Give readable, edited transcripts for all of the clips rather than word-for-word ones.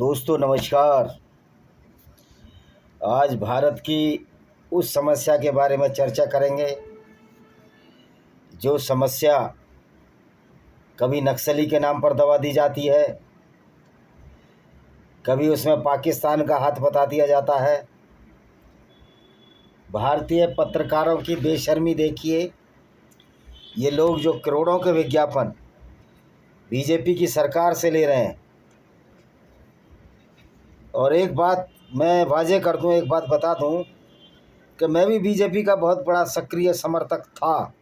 दोस्तों नमस्कार। आज भारत की उस समस्या के बारे में चर्चा करेंगे जो समस्या कभी नक्सली के नाम पर दबा दी जाती है, कभी उसमें पाकिस्तान का हाथ बता दिया जाता है। भारतीय पत्रकारों की बेशर्मी देखिए। ये लोग जो करोड़ों के विज्ञापन बीजेपी की सरकार से ले रहे हैं। और एक बात मैं वाजे कर दूं, एक बात बता दूं कि मैं भी बीजेपी का बहुत बड़ा सक्रिय समर्थक था,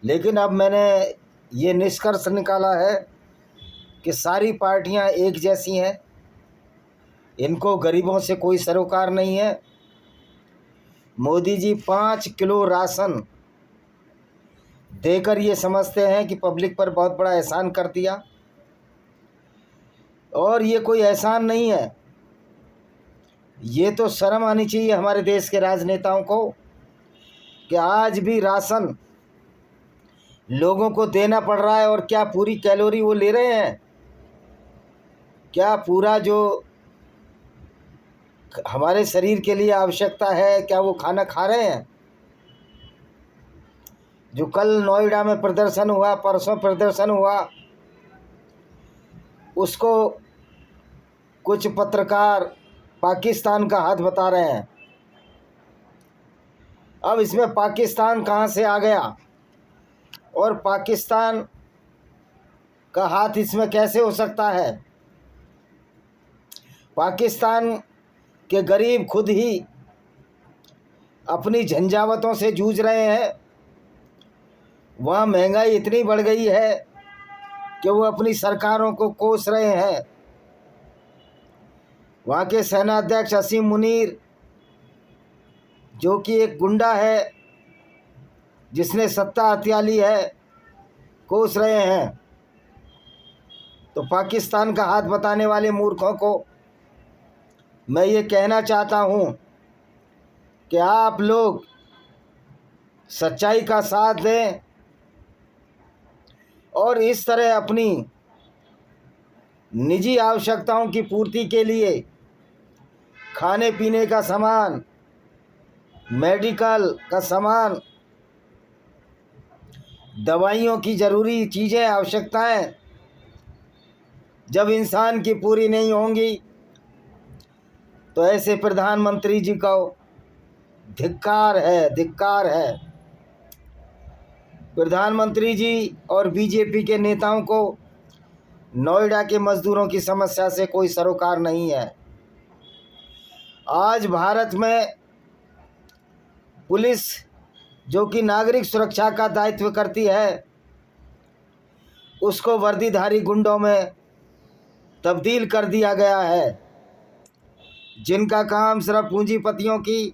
लेकिन अब मैंने ये निष्कर्ष निकाला है कि सारी पार्टियां एक जैसी हैं। इनको गरीबों से कोई सरोकार नहीं है। मोदी जी 5 किलो राशन देकर ये समझते हैं कि पब्लिक पर बहुत बड़ा एहसान कर दिया, और ये कोई एहसान नहीं है। ये तो शर्म आनी चाहिए हमारे देश के राजनेताओं को कि आज भी राशन लोगों को देना पड़ रहा है। और क्या पूरी कैलोरी वो ले रहे हैं? क्या पूरा जो हमारे शरीर के लिए आवश्यकता है, क्या वो खाना खा रहे हैं? जो कल नोएडा में प्रदर्शन हुआ, परसों प्रदर्शन हुआ, उसको कुछ पत्रकार पाकिस्तान का हाथ बता रहे हैं। अब इसमें पाकिस्तान कहाँ से आ गया और पाकिस्तान का हाथ इसमें कैसे हो सकता है? पाकिस्तान के गरीब खुद ही अपनी झंझावतों से जूझ रहे हैं। वहाँ महंगाई इतनी बढ़ गई है कि वो अपनी सरकारों को कोस रहे हैं। वहाँ के सेनाध्यक्ष असीम मुनीर, जो कि एक गुंडा है जिसने सत्ता हथिया ली है, कोस रहे हैं। तो पाकिस्तान का हाथ बताने वाले मूर्खों को मैं ये कहना चाहता हूँ कि आप लोग सच्चाई का साथ दें और इस तरह अपनी निजी आवश्यकताओं की पूर्ति के लिए खाने पीने का सामान, मेडिकल का सामान, दवाइयों की ज़रूरी चीज़ें, आवश्यकताएं जब इंसान की पूरी नहीं होंगी तो ऐसे प्रधानमंत्री जी को धिक्कार है, धिक्कार है। प्रधानमंत्री जी और बीजेपी के नेताओं को नोएडा के मजदूरों की समस्या से कोई सरोकार नहीं है। आज भारत में पुलिस, जो कि नागरिक सुरक्षा का दायित्व करती है, उसको वर्दीधारी गुंडों में तब्दील कर दिया गया है, जिनका काम सिर्फ पूंजीपतियों की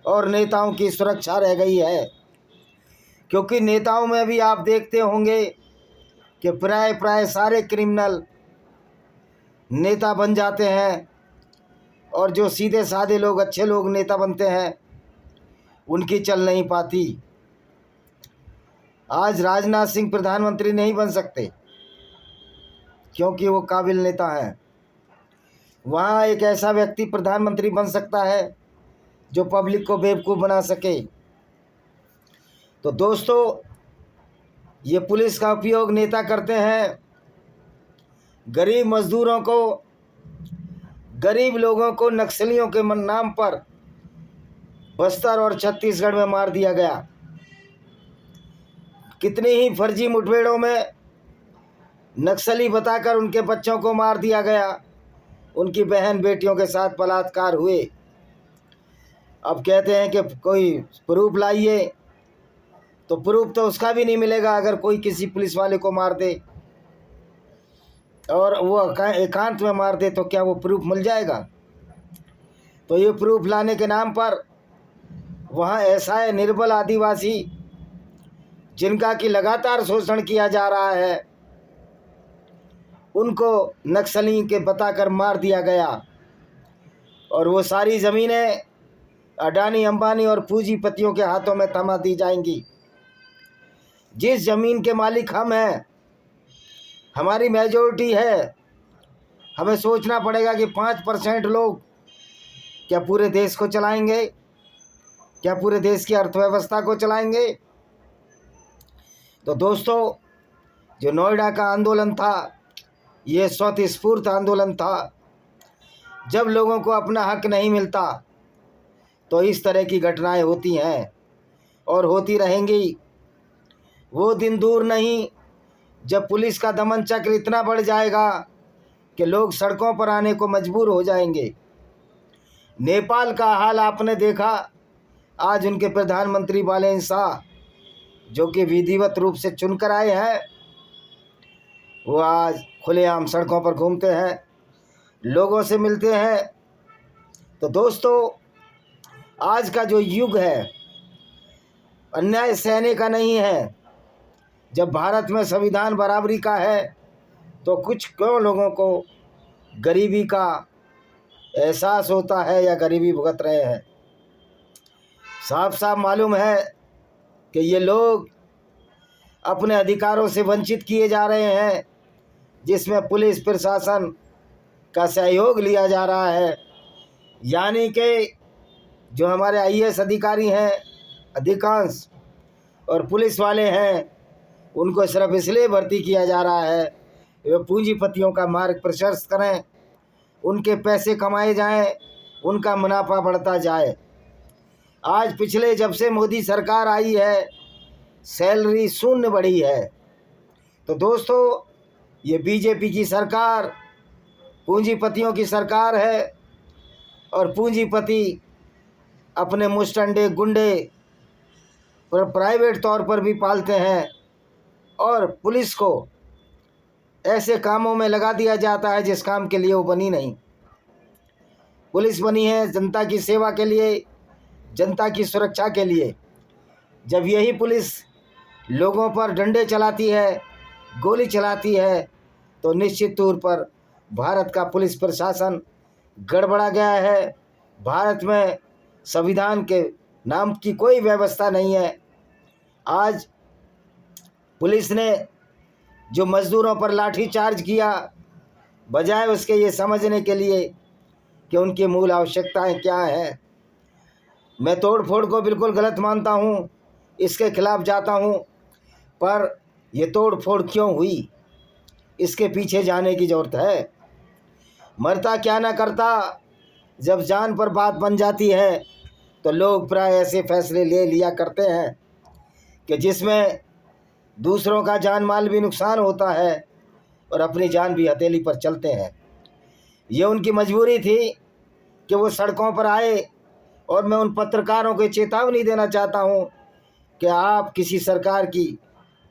और नेताओं की सुरक्षा रह गई है। क्योंकि नेताओं में भी आप देखते होंगे कि प्राय सारे क्रिमिनल नेता बन जाते हैं, और जो सीधे साधे लोग, अच्छे लोग नेता बनते हैं, उनकी चल नहीं पाती। आज राजनाथ सिंह प्रधानमंत्री नहीं बन सकते क्योंकि वो काबिल नेता हैं। वहाँ एक ऐसा व्यक्ति प्रधानमंत्री बन सकता है जो पब्लिक को बेवकूफ़ बना सके। तो दोस्तों, ये पुलिस का उपयोग नेता करते हैं गरीब मजदूरों को, गरीब लोगों को नक्सलियों के नाम पर बस्तर और छत्तीसगढ़ में मार दिया गया। कितनी ही फर्जी मुठभेड़ों में नक्सली बताकर उनके बच्चों को मार दिया गया, उनकी बहन बेटियों के साथ बलात्कार हुए। अब कहते हैं कि कोई प्रूफ लाइए, तो प्रूफ तो उसका भी नहीं मिलेगा अगर कोई किसी पुलिस वाले को मार दे और वो एकांत में मार दे, तो क्या वो प्रूफ मिल जाएगा? तो ये प्रूफ लाने के नाम पर वहाँ ऐसा है, निर्बल आदिवासी जिनका कि लगातार शोषण किया जा रहा है, उनको नक्सली के बताकर मार दिया गया। और वो सारी ज़मीनें अडानी, अंबानी और पूंजीपतियों के हाथों में थमा दी जाएंगी। जिस ज़मीन के मालिक हम हैं, हमारी मेजॉरिटी है, हमें सोचना पड़ेगा कि 5% लोग क्या पूरे देश को चलाएंगे, क्या पूरे देश की अर्थव्यवस्था को चलाएंगे। तो दोस्तों, जो नोएडा का आंदोलन था, ये स्वतःस्फूर्त आंदोलन था। जब लोगों को अपना हक नहीं मिलता तो इस तरह की घटनाएं होती हैं और होती रहेंगी। वो दिन दूर नहीं जब पुलिस का दमन चक्र इतना बढ़ जाएगा कि लोग सड़कों पर आने को मजबूर हो जाएंगे। नेपाल का हाल आपने देखा। आज उनके प्रधानमंत्री बालेन शाह, जो कि विधिवत रूप से चुनकर आए हैं, वो आज खुलेआम सड़कों पर घूमते हैं, लोगों से मिलते हैं। तो दोस्तों, आज का जो युग है अन्याय सहने का नहीं है। जब भारत में संविधान बराबरी का है तो कुछ क्यों लोगों को गरीबी का एहसास होता है या गरीबी भुगत रहे हैं। साफ साफ मालूम है कि ये लोग अपने अधिकारों से वंचित किए जा रहे हैं, जिसमें पुलिस प्रशासन का सहयोग लिया जा रहा है। यानी कि जो हमारे आईएएस अधिकारी हैं अधिकांश और पुलिस वाले हैं, उनको सिर्फ इसलिए भर्ती किया जा रहा है वे पूंजीपतियों का मार्ग प्रशस्त करें, उनके पैसे कमाए जाएं, उनका मुनाफा बढ़ता जाए। आज पिछले जब से मोदी सरकार आई है सैलरी शून्य बढ़ी है। तो दोस्तों, ये बीजेपी की सरकार पूंजीपतियों की सरकार है और पूंजीपति अपने मुस्टंडे गुंडे पर प्राइवेट तौर पर भी पालते हैं और पुलिस को ऐसे कामों में लगा दिया जाता है जिस काम के लिए वो बनी नहीं। पुलिस बनी है जनता की सेवा के लिए, जनता की सुरक्षा के लिए। जब यही पुलिस लोगों पर डंडे चलाती है, गोली चलाती है, तो निश्चित तौर पर भारत का पुलिस प्रशासन गड़बड़ा गया है। भारत में संविधान के नाम की कोई व्यवस्था नहीं है। आज पुलिस ने जो मज़दूरों पर लाठी चार्ज किया, बजाय उसके ये समझने के लिए कि उनकी मूल आवश्यकताएं क्या हैं। मैं तोड़ फोड़ को बिल्कुल गलत मानता हूं, इसके खिलाफ जाता हूं, पर यह तोड़ फोड़ क्यों हुई इसके पीछे जाने की ज़रूरत है। मरता क्या ना करता, जब जान पर बात बन जाती है तो लोग प्राय ऐसे फैसले ले लिया करते हैं कि जिसमें दूसरों का जान माल भी नुकसान होता है और अपनी जान भी हथेली पर चलते हैं। ये उनकी मजबूरी थी कि वो सड़कों पर आए और मैं उन पत्रकारों को चेतावनी देना चाहता हूँ कि आप किसी सरकार की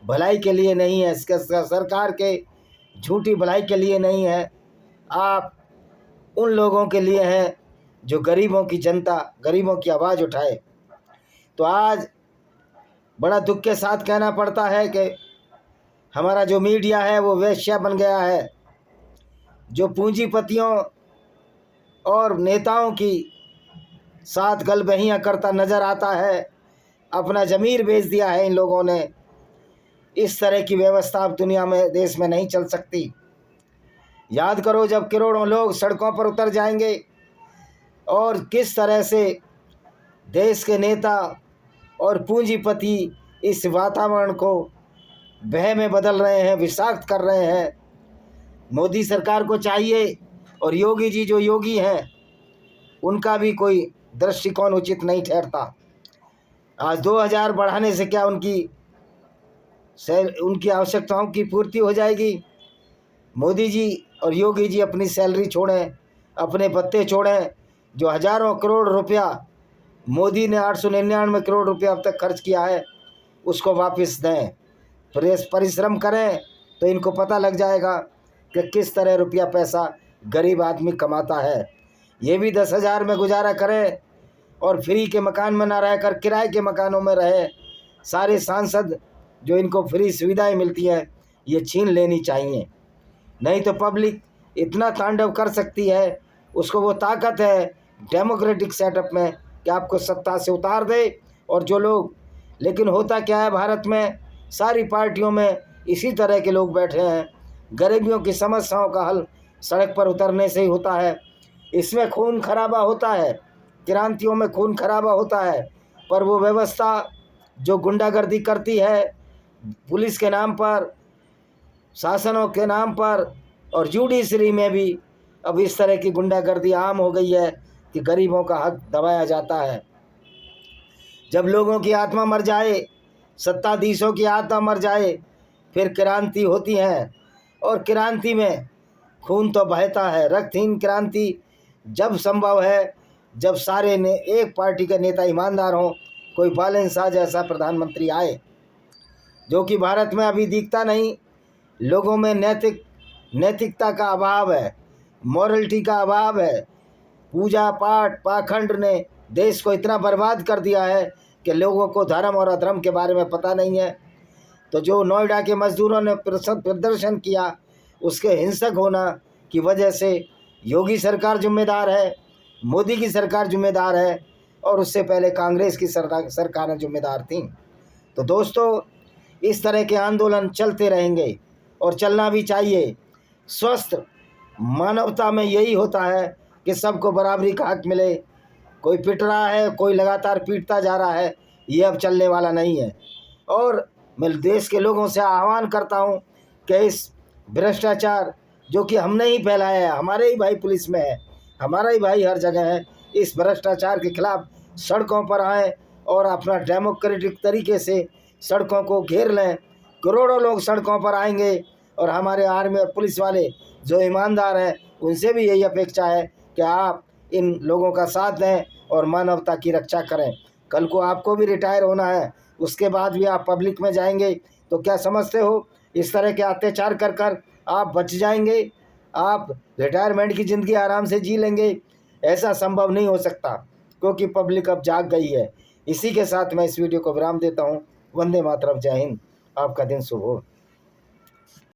भलाई के लिए नहीं है, सरकार के झूठी भलाई के लिए नहीं है, आप उन लोगों के लिए हैं जो गरीबों की जनता, गरीबों की आवाज़ उठाए। तो आज बड़ा दुख के साथ कहना पड़ता है कि हमारा जो मीडिया है वो वेश्या बन गया है, जो पूंजीपतियों और नेताओं की साथ गलबहियाँ करता नज़र आता है। अपना ज़मीर बेच दिया है इन लोगों ने। इस तरह की व्यवस्था अब दुनिया में, देश में नहीं चल सकती। याद करो जब करोड़ों लोग सड़कों पर उतर जाएंगे और किस तरह से देश के नेता और पूंजीपति इस वातावरण को भय में बदल रहे हैं, विषाक्त कर रहे हैं। मोदी सरकार को चाहिए और योगी जी जो योगी हैं उनका भी कोई दृष्टिकोण उचित नहीं ठहरता। आज 2000 बढ़ाने से क्या उनकी आवश्यकताओं की पूर्ति हो जाएगी? मोदी जी और योगी जी अपनी सैलरी छोड़ें, अपने भत्ते छोड़ें। जो हज़ारों करोड़ रुपया मोदी ने 899 करोड़ रुपया अब तक खर्च किया है उसको वापस दें। परिश्रम करें तो इनको पता लग जाएगा कि किस तरह रुपया पैसा गरीब आदमी कमाता है। ये भी 10,000 में गुजारा करें और फ्री के मकान में ना रहकर किराए के मकानों में रहे। सारे सांसद जो इनको फ्री सुविधाएं मिलती हैं ये छीन लेनी चाहिए, नहीं तो पब्लिक इतना तांडव कर सकती है, उसको वो ताकत है डेमोक्रेटिक सेटअप में कि आपको सत्ता से उतार दे। और जो लोग, लेकिन होता क्या है भारत में, सारी पार्टियों में इसी तरह के लोग बैठे हैं। गरीबियों की समस्याओं का हल सड़क पर उतरने से ही होता है। इसमें खून खराबा होता है, क्रांतियों में खून खराबा होता है, पर वो व्यवस्था जो गुंडागर्दी करती है पुलिस के नाम पर, शासनों के नाम पर, और जुडिशरी में भी अब इस तरह की गुंडागर्दी आम हो गई है कि गरीबों का हक दबाया जाता है। जब लोगों की आत्मा मर जाए, सत्ताधीशों की आत्मा मर जाए, फिर क्रांति होती है, और क्रांति में खून तो बहता है। रक्तहीन क्रांति जब संभव है जब सारे ने एक पार्टी के नेता ईमानदार हों, कोई बालन शाह जैसा प्रधानमंत्री आए, जो कि भारत में अभी दिखता नहीं। लोगों में नैतिकता का अभाव है, मॉरलिटी का अभाव है। पूजा पाठ पाखंड ने देश को इतना बर्बाद कर दिया है कि लोगों को धर्म और अधर्म के बारे में पता नहीं है। तो जो नोएडा के मजदूरों ने प्रदर्शन किया, उसके हिंसक होना की वजह से योगी सरकार जिम्मेदार है, मोदी की सरकार जिम्मेदार है, और उससे पहले कांग्रेस की सरकारें जिम्मेदार थीं। तो दोस्तों, इस तरह के आंदोलन चलते रहेंगे और चलना भी चाहिए। स्वस्थ मानवता में यही होता है कि सबको बराबरी का हक मिले। कोई पिट रहा है, कोई लगातार पीटता जा रहा है, ये अब चलने वाला नहीं है। और मैं देश के लोगों से आह्वान करता हूँ कि इस भ्रष्टाचार जो कि हमने ही फैलाया है, हमारे ही भाई पुलिस में है, हमारा ही भाई हर जगह है, इस भ्रष्टाचार के खिलाफ सड़कों पर आएँ और अपना डेमोक्रेटिक तरीके से सड़कों को घेर लें। करोड़ों लोग सड़कों पर आएंगे, और हमारे आर्मी और पुलिस वाले जो ईमानदार हैं उनसे भी यही अपेक्षा है कि आप इन लोगों का साथ दें और मानवता की रक्षा करें। कल को आपको भी रिटायर होना है, उसके बाद भी आप पब्लिक में जाएंगे, तो क्या समझते हो इस तरह के अत्याचार कर कर आप बच जाएंगे? आप रिटायरमेंट की ज़िंदगी आराम से जी लेंगे? ऐसा संभव नहीं हो सकता, क्योंकि पब्लिक अब जाग गई है। इसी के साथ मैं इस वीडियो को विराम देता हूँ। वंदे मातरम, जय हिंद, आपका दिन शुभ हो।